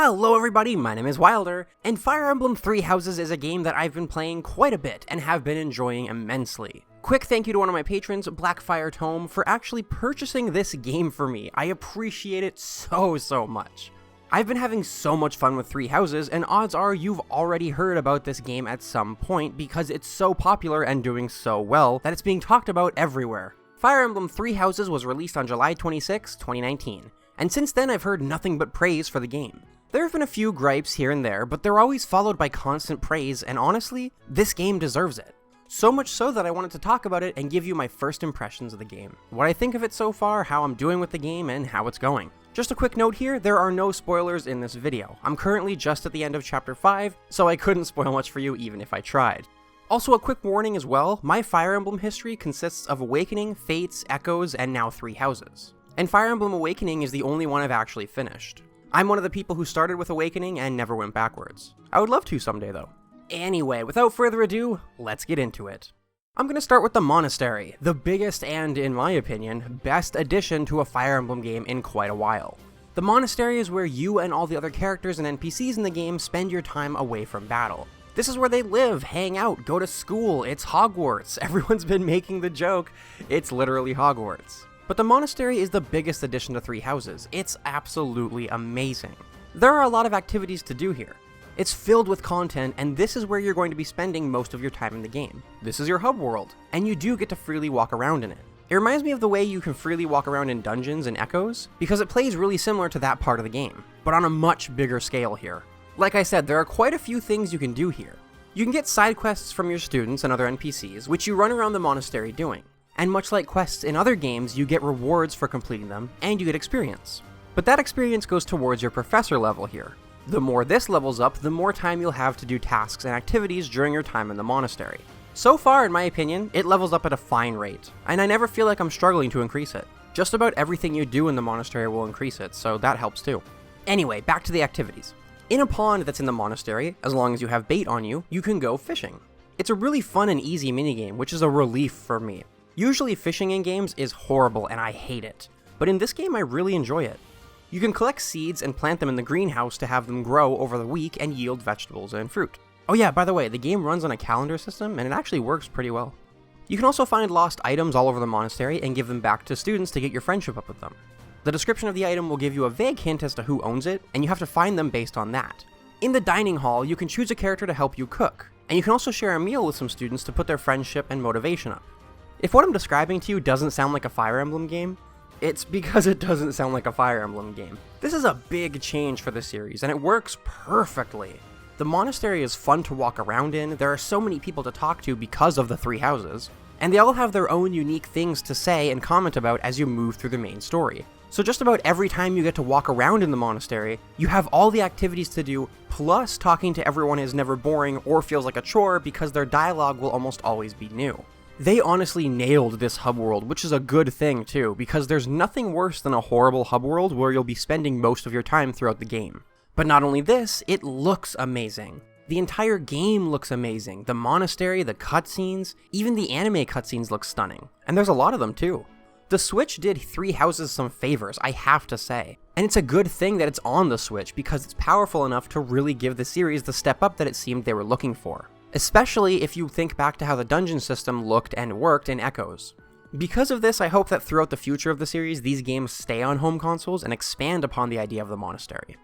Hello everybody, my name is Wilder, and Fire Emblem Three Houses is a game that I've been playing quite a bit and have been enjoying immensely. Quick thank you to one of my patrons, Blackfire Tome, for actually purchasing this game for me. I appreciate it so much. I've been having so much fun with Three Houses, and odds are you've already heard about this game at some point because it's so popular and doing so well that it's being talked about everywhere. Fire Emblem Three Houses was released on July 26, 2019, and since then I've heard nothing but praise for the game. There have been a few gripes here and there, but they're always followed by constant praise, and honestly, this game deserves it. So much so that I wanted to talk about it and give you my first impressions of the game. What I think of it so far, how I'm doing with the game, and how it's going. Just a quick note here, there are no spoilers in this video. I'm currently just at the end of Chapter 5, so I couldn't spoil much for you even if I tried. Also a quick warning as well, my Fire Emblem history consists of Awakening, Fates, Echoes, and now Three Houses. And Fire Emblem Awakening is the only one I've actually finished. I'm one of the people who started with Awakening and never went backwards. I would love to someday though. Anyway, without further ado, let's get into it. I'm going to start with the Monastery, the biggest and, in my opinion, best addition to a Fire Emblem game in quite a while. The Monastery is where you and all the other characters and NPCs in the game spend your time away from battle. This is where they live, hang out, go to school, it's Hogwarts. Everyone's been making the joke, it's literally Hogwarts. But the Monastery is the biggest addition to Three Houses. It's absolutely amazing. There are a lot of activities to do here. It's filled with content, and this is where you're going to be spending most of your time in the game. This is your hub world, and you do get to freely walk around in it. It reminds me of the way you can freely walk around in dungeons and echoes, because it plays really similar to that part of the game, but on a much bigger scale here. Like I said, there are quite a few things you can do here. You can get side quests from your students and other NPCs, which you run around the Monastery doing. And much like quests in other games, you get rewards for completing them, and you get experience. But that experience goes towards your professor level here. The more this levels up, the more time you'll have to do tasks and activities during your time in the Monastery. So far, in my opinion, it levels up at a fine rate, and I never feel like I'm struggling to increase it. Just about everything you do in the Monastery will increase it, so that helps too. Anyway, back to the activities. In a pond that's in the Monastery, as long as you have bait on you, you can go fishing. It's a really fun and easy minigame, which is a relief for me. Usually fishing in games is horrible and I hate it, but in this game I really enjoy it. You can collect seeds and plant them in the greenhouse to have them grow over the week and yield vegetables and fruit. Oh yeah, by the way, the game runs on a calendar system and it actually works pretty well. You can also find lost items all over the Monastery and give them back to students to get your friendship up with them. The description of the item will give you a vague hint as to who owns it, and you have to find them based on that. In the dining hall, you can choose a character to help you cook, and you can also share a meal with some students to put their friendship and motivation up. If what I'm describing to you doesn't sound like a Fire Emblem game, it's because it doesn't sound like a Fire Emblem game. This is a big change for the series, and it works perfectly. The Monastery is fun to walk around in, there are so many people to talk to because of the Three Houses, and they all have their own unique things to say and comment about as you move through the main story. So just about every time you get to walk around in the Monastery, you have all the activities to do, plus talking to everyone is never boring or feels like a chore because their dialogue will almost always be new. They honestly nailed this hub world, which is a good thing too, because there's nothing worse than a horrible hub world where you'll be spending most of your time throughout the game. But not only this, it looks amazing. The entire game looks amazing. The Monastery, the cutscenes, even the anime cutscenes look stunning. And there's a lot of them too. The Switch did Three Houses some favors, I have to say. And it's a good thing that it's on the Switch because it's powerful enough to really give the series the step up that it seemed they were looking for. Especially if you think back to how the dungeon system looked and worked in Echoes. Because of this, I hope that throughout the future of the series, these games stay on home consoles and expand upon the idea of the Monastery.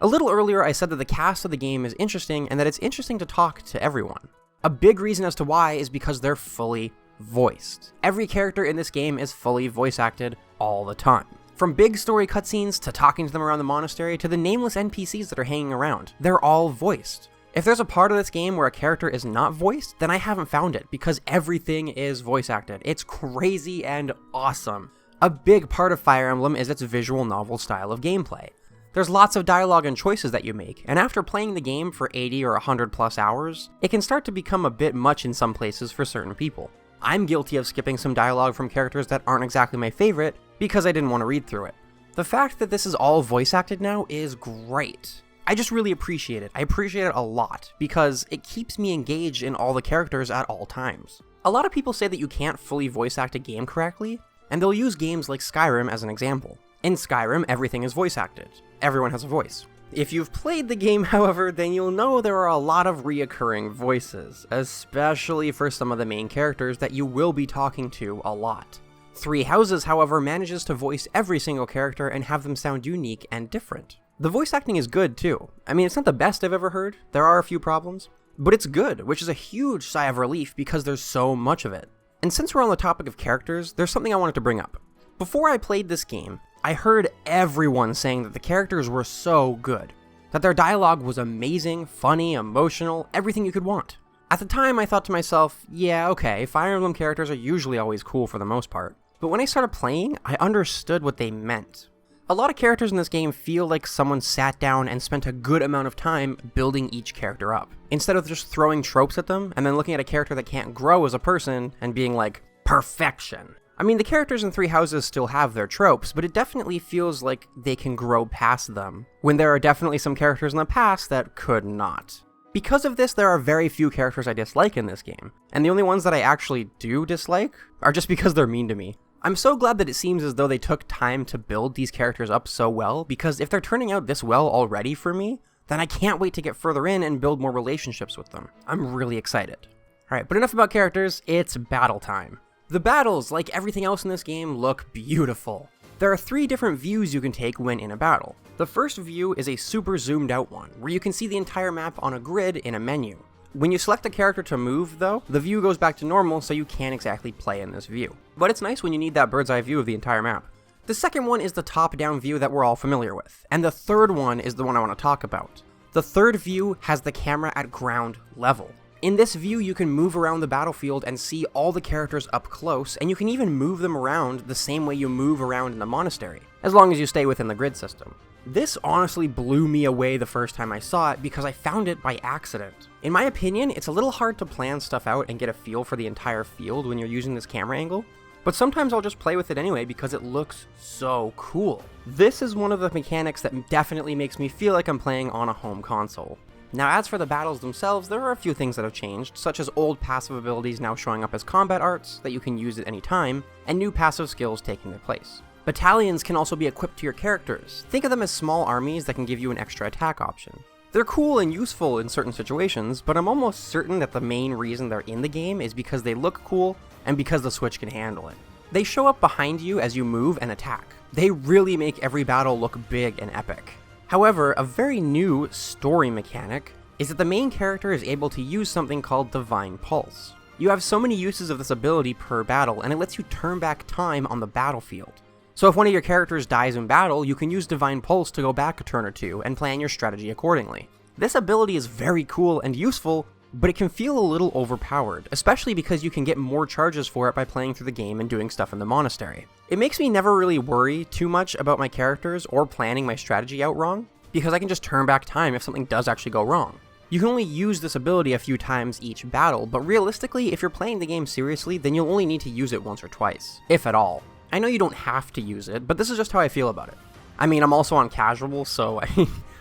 A little earlier, I said that the cast of the game is interesting and that it's interesting to talk to everyone. A big reason as to why is because they're fully voiced. Every character in this game is fully voice acted all the time. From big story cutscenes to talking to them around the Monastery to the nameless NPCs that are hanging around, they're all voiced. If there's a part of this game where a character is not voiced, then I haven't found it, because everything is voice acted. It's crazy and awesome. A big part of Fire Emblem is its visual novel style of gameplay. There's lots of dialogue and choices that you make, and after playing the game for 80 or 100 plus hours, it can start to become a bit much in some places for certain people. I'm guilty of skipping some dialogue from characters that aren't exactly my favorite, because I didn't want to read through it. The fact that this is all voice acted now is great. I just really appreciate it. I appreciate it a lot, because it keeps me engaged in all the characters at all times. A lot of people say that you can't fully voice act a game correctly, and they'll use games like Skyrim as an example. In Skyrim, everything is voice acted. Everyone has a voice. If you've played the game, however, then you'll know there are a lot of reoccurring voices, especially for some of the main characters that you will be talking to a lot. Three Houses, however, manages to voice every single character and have them sound unique and different. The voice acting is good too. I mean, it's not the best I've ever heard, there are a few problems, but it's good, which is a huge sigh of relief because there's so much of it. And since we're on the topic of characters, there's something I wanted to bring up. Before I played this game, I heard everyone saying that the characters were so good, that their dialogue was amazing, funny, emotional, everything you could want. At the time, I thought to myself, yeah, okay, Fire Emblem characters are usually always cool for the most part. But when I started playing, I understood what they meant. A lot of characters in this game feel like someone sat down and spent a good amount of time building each character up, instead of just throwing tropes at them and then looking at a character that can't grow as a person and being like, perfection. I mean, the characters in Three Houses still have their tropes, but it definitely feels like they can grow past them, when there are definitely some characters in the past that could not. Because of this, there are very few characters I dislike in this game, and the only ones that I actually do dislike are just because they're mean to me. I'm so glad that it seems as though they took time to build these characters up so well, because if they're turning out this well already for me, then I can't wait to get further in and build more relationships with them. I'm really excited. Alright, but enough about characters, it's battle time. The battles, like everything else in this game, look beautiful. There are 3 different views you can take when in a battle. The first view is a super zoomed out one, where you can see the entire map on a grid in a menu. When you select a character to move, though, the view goes back to normal, so you can't exactly play in this view. But it's nice when you need that bird's eye view of the entire map. The second one is the top-down view that we're all familiar with, and the third one is the one I want to talk about. The third view has the camera at ground level. In this view, you can move around the battlefield and see all the characters up close, and you can even move them around the same way you move around in the Monastery, as long as you stay within the grid system. This honestly blew me away the first time I saw it because I found it by accident. In my opinion, it's a little hard to plan stuff out and get a feel for the entire field when you're using this camera angle, but sometimes I'll just play with it anyway because it looks so cool. This is one of the mechanics that definitely makes me feel like I'm playing on a home console. Now, as for the battles themselves, there are a few things that have changed, such as old passive abilities now showing up as combat arts that you can use at any time, and new passive skills taking their place. Battalions can also be equipped to your characters. Think of them as small armies that can give you an extra attack option. They're cool and useful in certain situations, but I'm almost certain that the main reason they're in the game is because they look cool and because the Switch can handle it. They show up behind you as you move and attack. They really make every battle look big and epic. However, a very new story mechanic is that the main character is able to use something called Divine Pulse. You have so many uses of this ability per battle, and it lets you turn back time on the battlefield. So if one of your characters dies in battle, you can use Divine Pulse to go back a turn or two and plan your strategy accordingly. This ability is very cool and useful, but it can feel a little overpowered, especially because you can get more charges for it by playing through the game and doing stuff in the Monastery. It makes me never really worry too much about my characters or planning my strategy out wrong, because I can just turn back time if something does actually go wrong. You can only use this ability a few times each battle, but realistically, if you're playing the game seriously, then you'll only need to use it once or twice, if at all. I know you don't have to use it, but this is just how I feel about it. I mean, I'm also on casual, so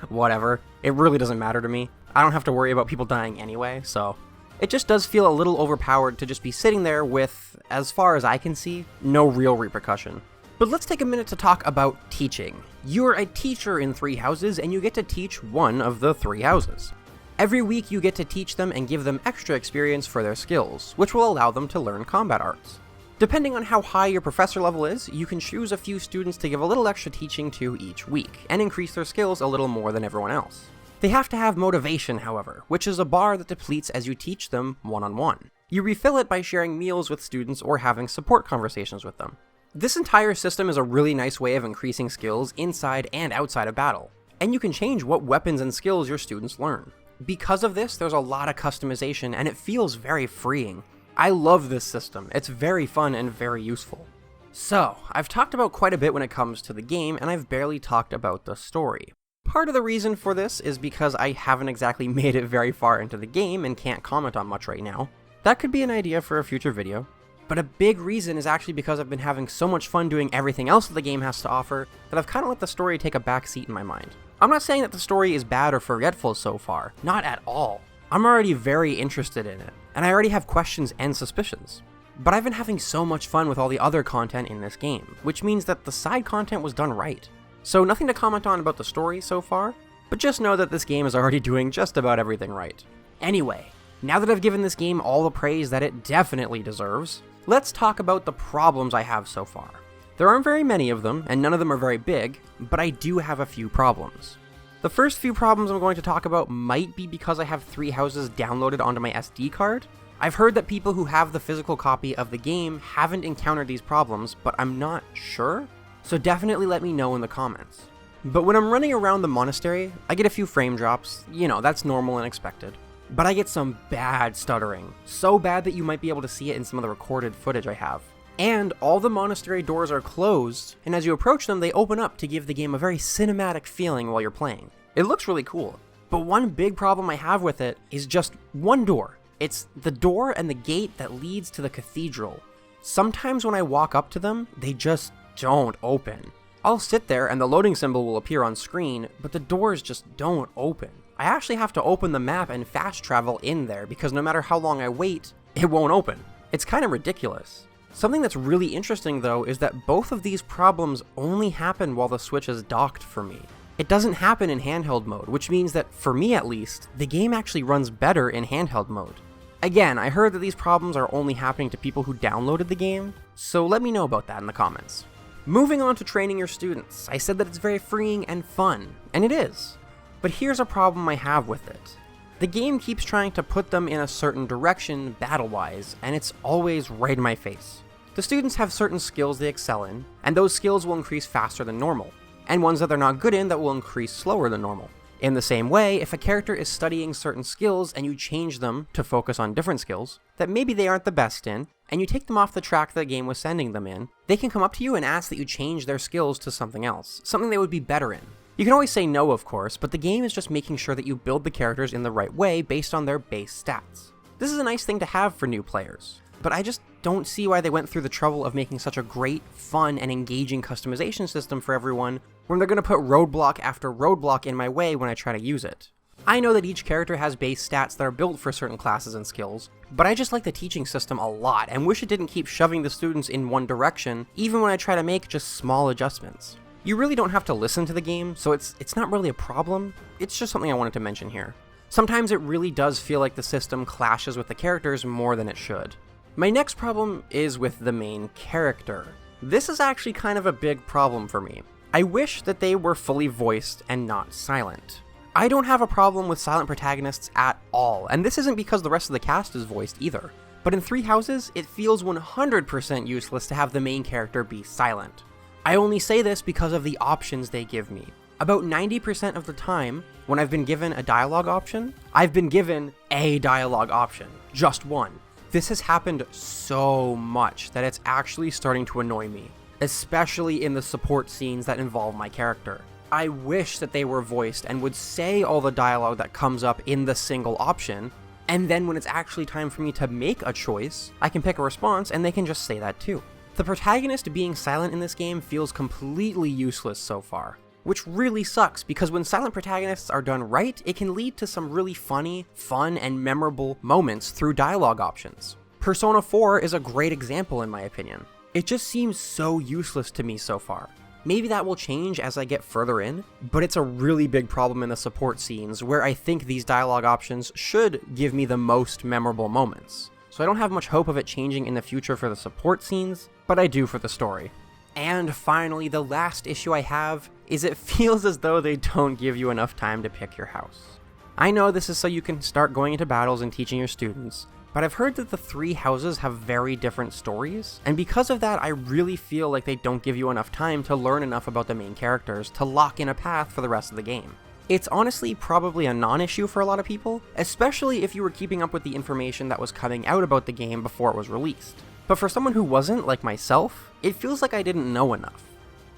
whatever. It really doesn't matter to me. I don't have to worry about people dying anyway, so it just does feel a little overpowered to just be sitting there with, as far as I can see, no real repercussion. But let's take a minute to talk about teaching. You're a teacher in Three Houses, and you get to teach one of the 3 houses. Every week you get to teach them and give them extra experience for their skills, which will allow them to learn combat arts. Depending on how high your professor level is, you can choose a few students to give a little extra teaching to each week, and increase their skills a little more than everyone else. They have to have motivation, however, which is a bar that depletes as you teach them one-on-one. You refill it by sharing meals with students or having support conversations with them. This entire system is a really nice way of increasing skills inside and outside of battle, and you can change what weapons and skills your students learn. Because of this, there's a lot of customization, and it feels very freeing. I love this system, it's very fun and very useful. So, I've talked about quite a bit when it comes to the game, and I've barely talked about the story. Part of the reason for this is because I haven't exactly made it very far into the game and can't comment on much right now. That could be an idea for a future video. But a big reason is actually because I've been having so much fun doing everything else that the game has to offer that I've kind of let the story take a back seat in my mind. I'm not saying that the story is bad or forgetful so far, not at all. I'm already very interested in it, and I already have questions and suspicions. But I've been having so much fun with all the other content in this game, which means that the side content was done right. So nothing to comment on about the story so far, but just know that this game is already doing just about everything right. Anyway, now that I've given this game all the praise that it definitely deserves, let's talk about the problems I have so far. There aren't very many of them, and none of them are very big, but I do have a few problems. The first few problems I'm going to talk about might be because I have 3 houses downloaded onto my SD card. I've heard that people who have the physical copy of the game haven't encountered these problems, but I'm not sure, so definitely let me know in the comments. But when I'm running around the monastery, I get a few frame drops, that's normal and expected. But I get some bad stuttering, so bad that you might be able to see it in some of the recorded footage I have. And all the monastery doors are closed, and as you approach them, they open up to give the game a very cinematic feeling while you're playing. It looks really cool. But one big problem I have with it is just one door. It's the door and the gate that leads to the cathedral. Sometimes when I walk up to them, they just don't open. I'll sit there and the loading symbol will appear on screen, but the doors just don't open. I actually have to open the map and fast travel in there because no matter how long I wait, it won't open. It's kind of ridiculous. Something that's really interesting though is that both of these problems only happen while the Switch is docked for me. It doesn't happen in handheld mode, which means that, for me at least, the game actually runs better in handheld mode. Again, I heard that these problems are only happening to people who downloaded the game, so let me know about that in the comments. Moving on to training your students, I said that it's very freeing and fun, and it is. But here's a problem I have with it. The game keeps trying to put them in a certain direction battle-wise, and it's always right in my face. The students have certain skills they excel in, and those skills will increase faster than normal, and ones that they're not good in that will increase slower than normal. In the same way, if a character is studying certain skills and you change them to focus on different skills that maybe they aren't the best in, and you take them off the track the game was sending them in, they can come up to you and ask that you change their skills to something else, something they would be better in. You can always say no, of course, but the game is just making sure that you build the characters in the right way based on their base stats. This is a nice thing to have for new players, but I just don't see why they went through the trouble of making such a great, fun, and engaging customization system for everyone when they're going to put roadblock after roadblock in my way when I try to use it. I know that each character has base stats that are built for certain classes and skills, but I just like the teaching system a lot and wish it didn't keep shoving the students in one direction, even when I try to make just small adjustments. You really don't have to listen to the game, so it's not really a problem, it's just something I wanted to mention here. Sometimes it really does feel like the system clashes with the characters more than it should. My next problem is with the main character. This is actually kind of a big problem for me. I wish that they were fully voiced and not silent. I don't have a problem with silent protagonists at all, and this isn't because the rest of the cast is voiced either. But in 3 Houses, it feels 100% useless to have the main character be silent. I only say this because of the options they give me. About 90% of the time, when I've been given a dialogue option, I've been given a dialogue option, just one. This has happened so much that it's actually starting to annoy me, especially in the support scenes that involve my character. I wish that they were voiced and would say all the dialogue that comes up in the single option, and then when it's actually time for me to make a choice, I can pick a response and they can just say that too. The protagonist being silent in this game feels completely useless so far, which really sucks because when silent protagonists are done right, it can lead to some really funny, fun, and memorable moments through dialogue options. Persona 4 is a great example in my opinion. It just seems so useless to me so far. Maybe that will change as I get further in, but it's a really big problem in the support scenes where I think these dialogue options should give me the most memorable moments. So I don't have much hope of it changing in the future for the support scenes, but I do for the story. And finally, the last issue I have is it feels as though they don't give you enough time to pick your house. I know this is so you can start going into battles and teaching your students, but I've heard that the 3 houses have very different stories, and because of that I really feel like they don't give you enough time to learn enough about the main characters to lock in a path for the rest of the game. It's honestly probably a non-issue for a lot of people, especially if you were keeping up with the information that was coming out about the game before it was released. But for someone who wasn't, like myself, it feels like I didn't know enough.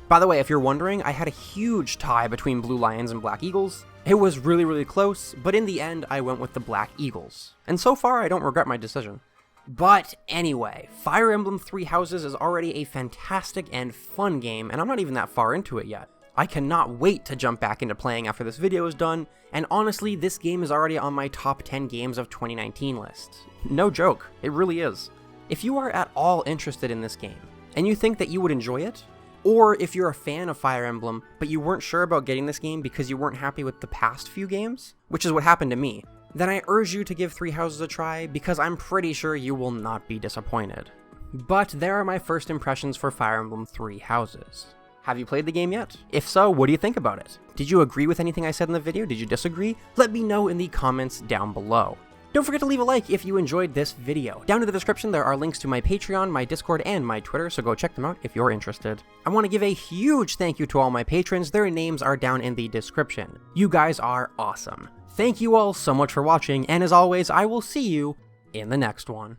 By the way, if you're wondering, I had a huge tie between Blue Lions and Black Eagles. It was really close, but in the end I went with the Black Eagles. And so far I don't regret my decision. But anyway, Fire Emblem 3 Houses is already a fantastic and fun game, and I'm not even that far into it yet. I cannot wait to jump back into playing after this video is done, and honestly, this game is already on my top 10 games of 2019 list. No joke, it really is. If you are at all interested in this game, and you think that you would enjoy it, Or if you're a fan of Fire Emblem, but you weren't sure about getting this game because you weren't happy with the past few games, which is what happened to me, then I urge you to give Three Houses a try because I'm pretty sure you will not be disappointed. But there are my first impressions for Fire Emblem Three Houses. Have you played the game yet? If so, what do you think about it? Did you agree with anything I said in the video? Did you disagree? Let me know in the comments down below. Don't forget to leave a like if you enjoyed this video. Down in the description there are links to my Patreon, my Discord, and my Twitter, so go check them out if you're interested. I want to give a huge thank you to all my patrons. Their names are down in the description. You guys are awesome. Thank you all so much for watching, and as always, I will see you in the next one.